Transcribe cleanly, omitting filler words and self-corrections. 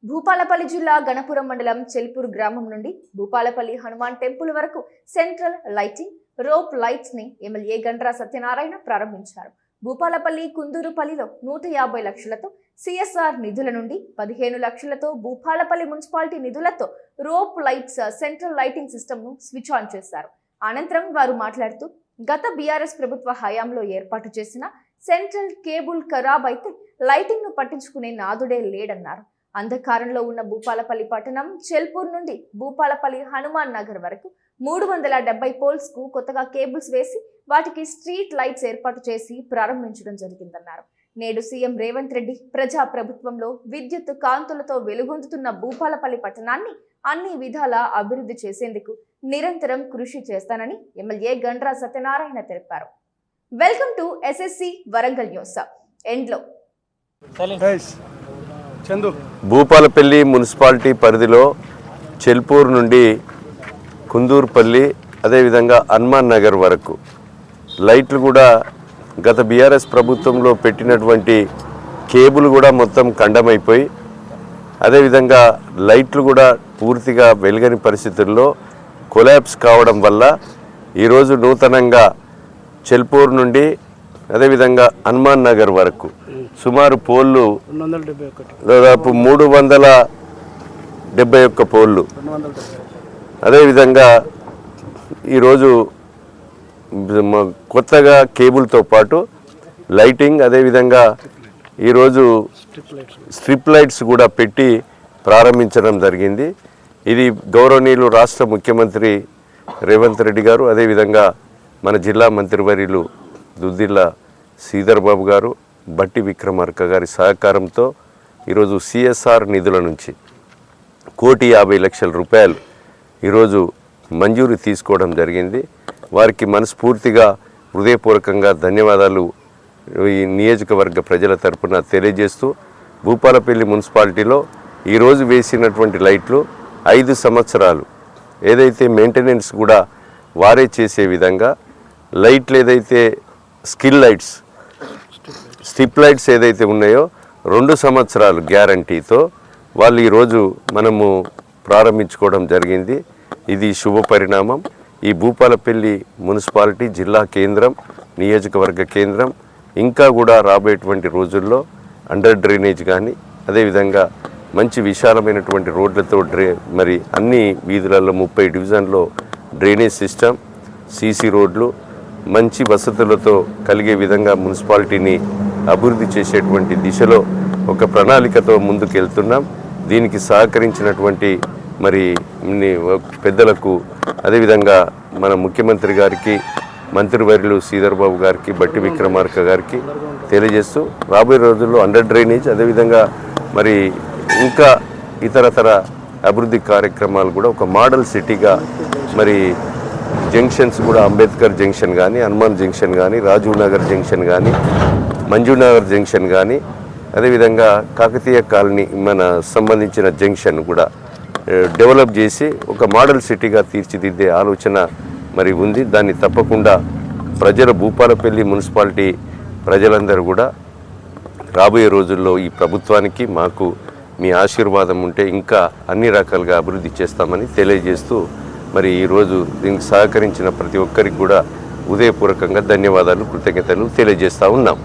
భూపాలపల్లి జిల్లా గణపురం మండలం చెల్పూర్ గ్రామం నుండి భూపాలపల్లి హనుమాన్ టెంపుల్ వరకు సెంట్రల్ లైటింగ్ రోప్ లైట్స్ ని ఎమ్మెల్యే గండ్రా సత్యనారాయణ ప్రారంభించారు. భూపాలపల్లి కుందూరుపల్లిలో 150 లక్షలతో సిఎస్ఆర్ నిధుల నుండి 15 లక్షలతో భూపాలపల్లి మున్సిపాలిటీ నిధులతో rope lights central lighting system ను స్విచ్ ఆన్ చేశారు. అనంతరం వారు మాట్లాడుతూ గత బీఆర్ఎస్ ప్రభుత్వ హయాంలో ఏర్పాటు చేసిన సెంట్రల్ కేబుల్ ఖరాబ్ అయితే లైటింగ్ ను పట్టించుకునే నాదుడే లేడన్నారు. అంధకారంలో ఉన్న భూపాలపల్లి పట్టణం చెల్పూర్ నుండి భూపాలపల్లి హనుమాన్ నగర్ వరకు 370 పోల్స్ కు కొత్తగా కేబుల్స్ వేసి వాటికి స్ట్రీట్ లైట్స్ ఏర్పాటు చేసి ప్రారంభించడం జరిగిందన్నారు. నేడు సీఎం రేవంత్ రెడ్డి ప్రజా ప్రభుత్వంలో విద్యుత్ కాంతులతో వెలుగొందుతున్న భూపాలపల్లి పట్టణాన్ని అన్ని విధాల అభివృద్ధి చేసేందుకు నిరంతరం కృషి చేస్తానని ఎమ్మెల్యే గండ్రా సత్యనారాయణ తెలిపారు. Welcome to SSC Warangal news. ఎండ్లో భూపాలపల్లి మున్సిపాలిటీ పరిధిలో చెల్పూర్ నుండి కుందూరుపల్లి అదేవిధంగా హనుమాన్ నగర్ వరకు లైట్లు కూడా గత బీఆర్ఎస్ ప్రభుత్వంలో పెట్టినటువంటి కేబుల్ కూడా మొత్తం ఖండమైపోయి అదేవిధంగా లైట్లు కూడా పూర్తిగా వెలగని పరిస్థితుల్లో కొలాప్స్ కావడం వల్ల ఈరోజు నూతనంగా చెల్పూర్ నుండి అదేవిధంగా హనుమాన్ నగర్ వరకు సుమారు పోళ్ళు దాదాపు 371 పోళ్ళు అదేవిధంగా ఈరోజు కొత్తగా కేబుల్తో పాటు లైటింగ్ అదేవిధంగా ఈరోజు స్ట్రిప్ లైట్స్ కూడా పెట్టి ప్రారంభించడం జరిగింది. ఇది గౌరవనీయులు రాష్ట్ర ముఖ్యమంత్రి రేవంత్ రెడ్డి గారు అదేవిధంగా మన జిల్లా మంత్రివర్యులు దుద్దిల్ల శ్రీధర్ బాబు గారు బట్టి విక్రమార్క గారి సహకారంతో ఈరోజు సిఎస్ఆర్ నిధుల నుంచి 1,50,00,000 రూపాయలు ఈరోజు మంజూరు తీసుకోవడం జరిగింది. వారికి మనస్ఫూర్తిగా హృదయపూర్వకంగా ధన్యవాదాలు ఈ నియోజకవర్గ ప్రజల తరపున తెలియజేస్తూ భూపాలపల్లి మున్సిపాలిటీలో ఈరోజు వేసినటువంటి లైట్లు 5 సంవత్సరాలు ఏదైతే మెయింటెనెన్స్ కూడా వారే చేసే విధంగా లైట్లు ఏదైతే స్ట్రిప్ లైట్స్ ఏదైతే ఉన్నాయో 2 సంవత్సరాలు గ్యారంటీతో వాళ్ళు ఈరోజు మనము ప్రారంభించుకోవడం జరిగింది. ఇది శుభ పరిణామం. ఈ భూపాలపల్లి మున్సిపాలిటీ జిల్లా కేంద్రం నియోజకవర్గ కేంద్రం ఇంకా కూడా రాబోయేటువంటి రోజుల్లో అండర్ డ్రైనేజ్ కానీ అదేవిధంగా మంచి విశాలమైనటువంటి రోడ్లతో మరి అన్ని వీధులలో 30 డివిజన్లో డ్రైనేజ్ సిస్టమ్ సీసీ రోడ్లు మంచి వసతులతో కలిగే విధంగా మున్సిపాలిటీని అభివృద్ధి చేసేటువంటి దిశలో ఒక ప్రణాళికతో ముందుకు వెళ్తున్నాం. దీనికి సహకరించినటువంటి మరి పెద్దలకు అదేవిధంగా మన ముఖ్యమంత్రి గారికి మంత్రివర్యులు శ్రీధర్ బాబు గారికి బట్టి విక్రమార్క గారికి తెలియజేస్తూ రాబోయే రోజుల్లో అండర్ డ్రైనేజ్ అదేవిధంగా మరి ఇంకా ఇతరతర అభివృద్ధి కార్యక్రమాలు కూడా ఒక మోడల్ సిటీగా మరి జంక్షన్స్ కూడా అంబేద్కర్ జంక్షన్ కానీ హనుమాన్ జంక్షన్ కానీ రాజీవ్ నగర్ జంక్షన్ కానీ మంజునగర్ జంక్షన్ కానీ అదేవిధంగా కాకతీయ కాలనీ మన సంబంధించిన జంక్షన్ కూడా డెవలప్ చేసి ఒక మోడల్ సిటీగా తీర్చిదిద్దే ఆలోచన మరి ఉంది. దాన్ని తప్పకుండా భూపాలపల్లి మున్సిపాలిటీ ప్రజలందరూ కూడా రాబోయే రోజుల్లో ఈ ప్రభుత్వానికి మాకు మీ ఆశీర్వాదం ఉంటే ఇంకా అన్ని రకాలుగా అభివృద్ధి చేస్తామని తెలియజేస్తూ మరి ఈరోజు దీనికి సహకరించిన ప్రతి ఒక్కరికి కూడా హృదయపూర్వకంగా ధన్యవాదాలు కృతజ్ఞతలు తెలియజేస్తూ ఉన్నాం.